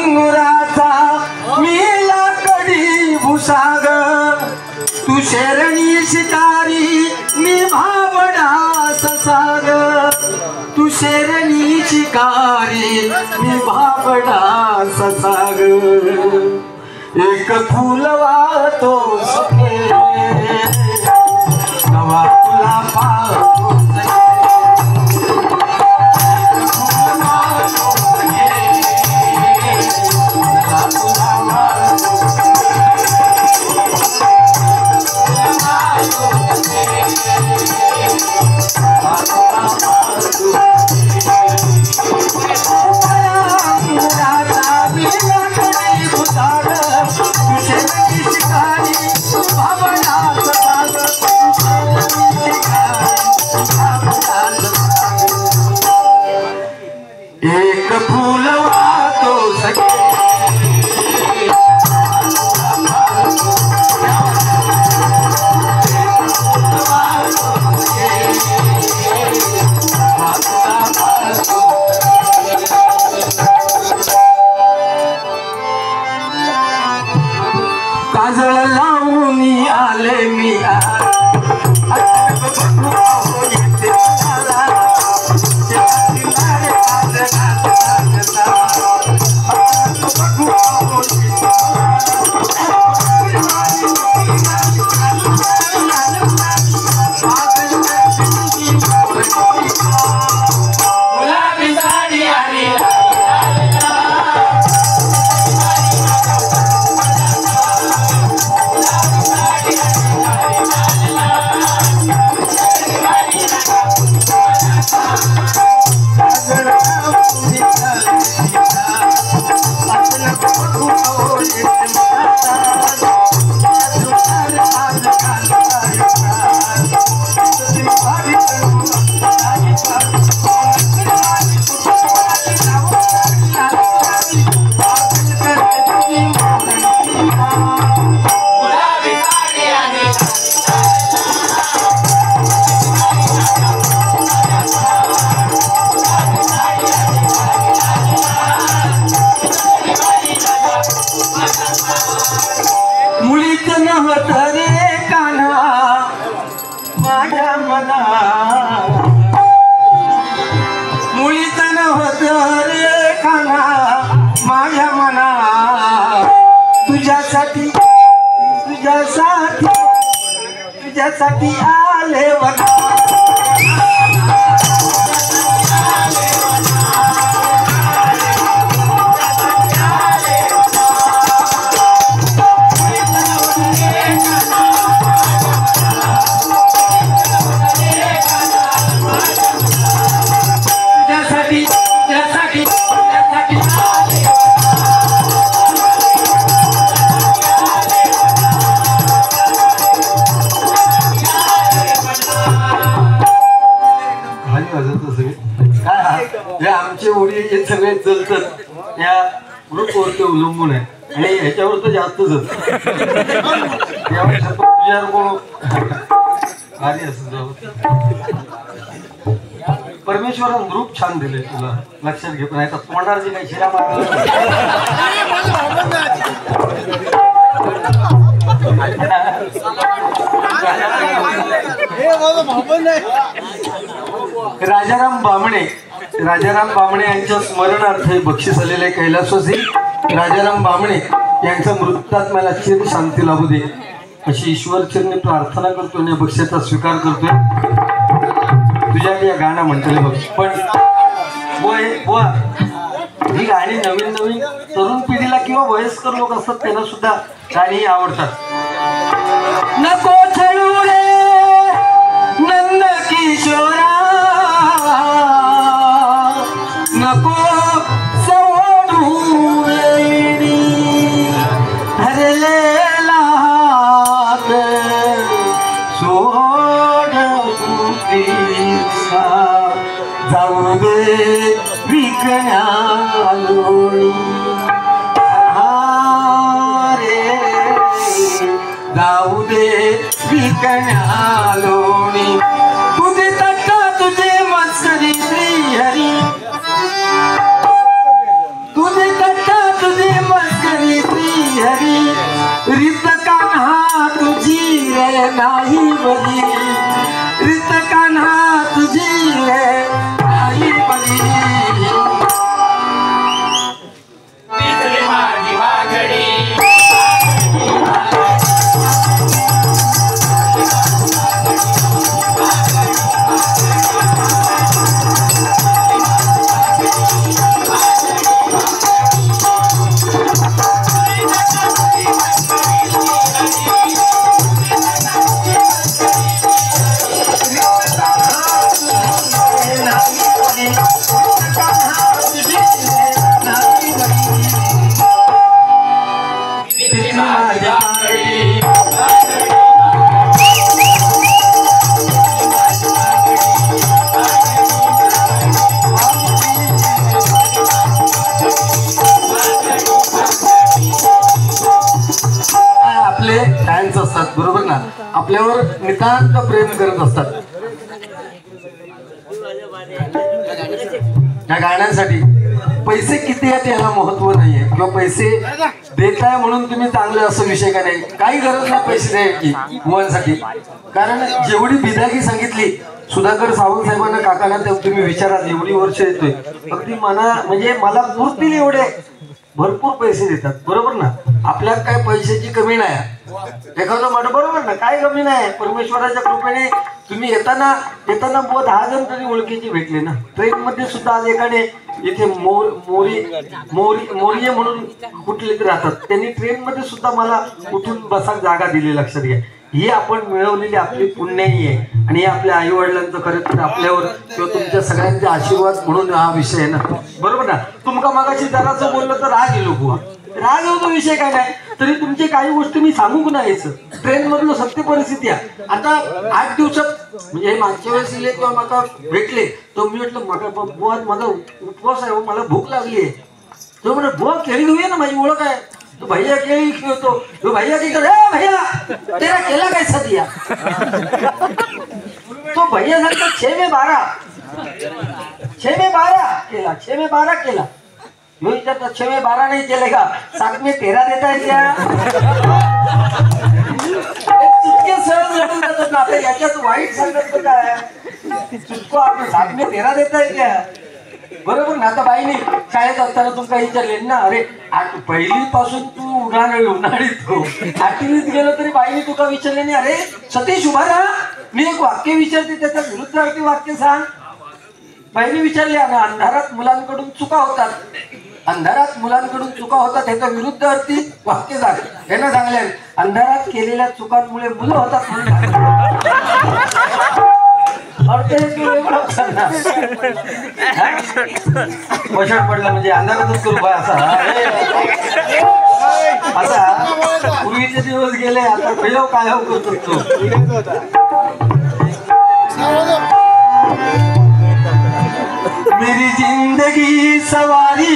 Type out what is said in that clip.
अंगुराचा मी लाकडी भुसाग, तू शेरणी शिकारी मी भाबडा ससाग, तू शेरणी शिकारी मी भाबडा ससाग. एक फूल वाहतो सखे नवा तुला पाहतो एक फूल वाहतो सखे काजळ लावून आले मी मुलीच नव्हत रे कान्हा माझ्या मना, मुलीच नव्हत रे कान्हा माझ्या मना, तुझ्यासाठी तुझ्यासाठी तुझ्यासाठी आले वना. आमचे ओढी हे सगळे चलतात या ग्रुपवरती अवलंबून आहे आणि ह्याच्यावर तर जास्त जळत परमेश्वरान ग्रुप छान दिले तुला, लक्षात घे. पण आता तोंडार जे काही शिरा राजाराम बामणे यांच्या स्मरणार्थ बक्षीस आलेले कैलासवासी राजाराम बामणे यांच्या मृत्युआत्म्याला चिर शांती लाभू दे अशी ईश्वरचरणी प्रार्थना करतो आणि बक्षीचा स्वीकार करतोय. तुझ्या या गाणं म्हणतोय बघ. पण ही गाणी नवीन तरुण पिढीला किंवा वयस्कर लोक असतात त्यांना सुद्धा गाणी आवडतात. नको छळू रे नंद किशोरा, नको सोडू वेडी धरलेला हात सोड तुझा, जाऊ दे विकण्या लोणी जाऊ दे विकण्या लोणी, तुझे तट्टा तुझे मत्सरी श्री हरी, तुझे तट्टा तुझे आपल्यावर नितांत प्रेम करत असतात. या गाण्यासाठी पैसे किती आहेत याला महत्व नाहीये, किंवा पैसे देताय म्हणून तुम्ही चांगले असं विषय का नाही. काही गरज नाही पैसे द्यायची मुलांसाठी. कारण जेवढी बिदागी सांगितली सुधाकर सावंत साहेबांना, काकांना, तुम्ही विचारा एवढी वर्ष येतोय, अगदी म्हणजे मला पुरतील एवढे भरपूर पैसे देतात. बरोबर ना. आपल्यात काय पैशाची कमी नाही. एखादं म्हणा बरोबर ना, काय कमी नाही. परमेश्वराच्या कृपेने तुम्ही येताना 10 जण तरी ओळखीचे भेटले ना. ट्रेन मध्ये सुद्धा आज एकाने इथे मोरिये म्हणून कुठले तरी राहतात, त्यांनी ट्रेन मध्ये सुद्धा मला उठून बसा जागा दिली. लक्षात घ्या, ही आपण मिळवलेली आपली पुण्याई आहे. आणि हे आपल्या आई वडिलांचं खरं तर आपल्यावर किंवा तुमच्या सगळ्यांचे आशीर्वाद म्हणून हा विषय आहे ना. बरोबर ना. तुमका मागाशी जरासं बोललं तर राग येलो बुवा, राग येतो विषय काय नाही. तरी तुमची काही गोष्टी मी सांगू नाही. ट्रेन मधलं सत्य परिस्थिती आहे. आता 8 दिवसात म्हणजे मागच्या वेळेस इले किंवा मला भेटले तर मी म्हटलं बुवा माझा उपवास आहे, मला भूक लागली आहे. तो म्हणत बुवा केळी घेऊया ना, माझी ओळख आहे. तो भैया केळी खेळतो. तो भैया की भैया तेरा केला कैसा दिया. तो भैया सांगतो 6 में 12 केला. 6 में 12 केला. मैं विचारता 6 में 12 नहीं चलेगा, 7 में 13 देता है क्या. चुटके सहज लढून जातात ना. आता याच्यात वाईट सांगत काय चुटको आपण 7 में 13 देता है क्या. बरोबर ना. आता बाईने शाळेत असताना तुमका विचारले ना, अरे 1ली पासून तू उन्हाळीत हो, 8वीत गेलो तरी बाईने तुका विचारले नाही, अरे सतीश उभा राहा, मी एक वाक्य विचारते त्याच्या विरुद्धार्थी वाक्य सांग. बाईने विचारले, अंधारात मुलांकडून चुका होतात, ह्याच्या विरुद्धार्थी वाक्य सांग. ह्यानं सांगले अंधारात केलेल्या चुकांमुळे मुलं होतात वशाट पडलं म्हणजे अंधारातच करू बाय असा पूर्वीचे दिवस गेले. आता पहिलं काय करतो. मेरी जिंदगी सवारी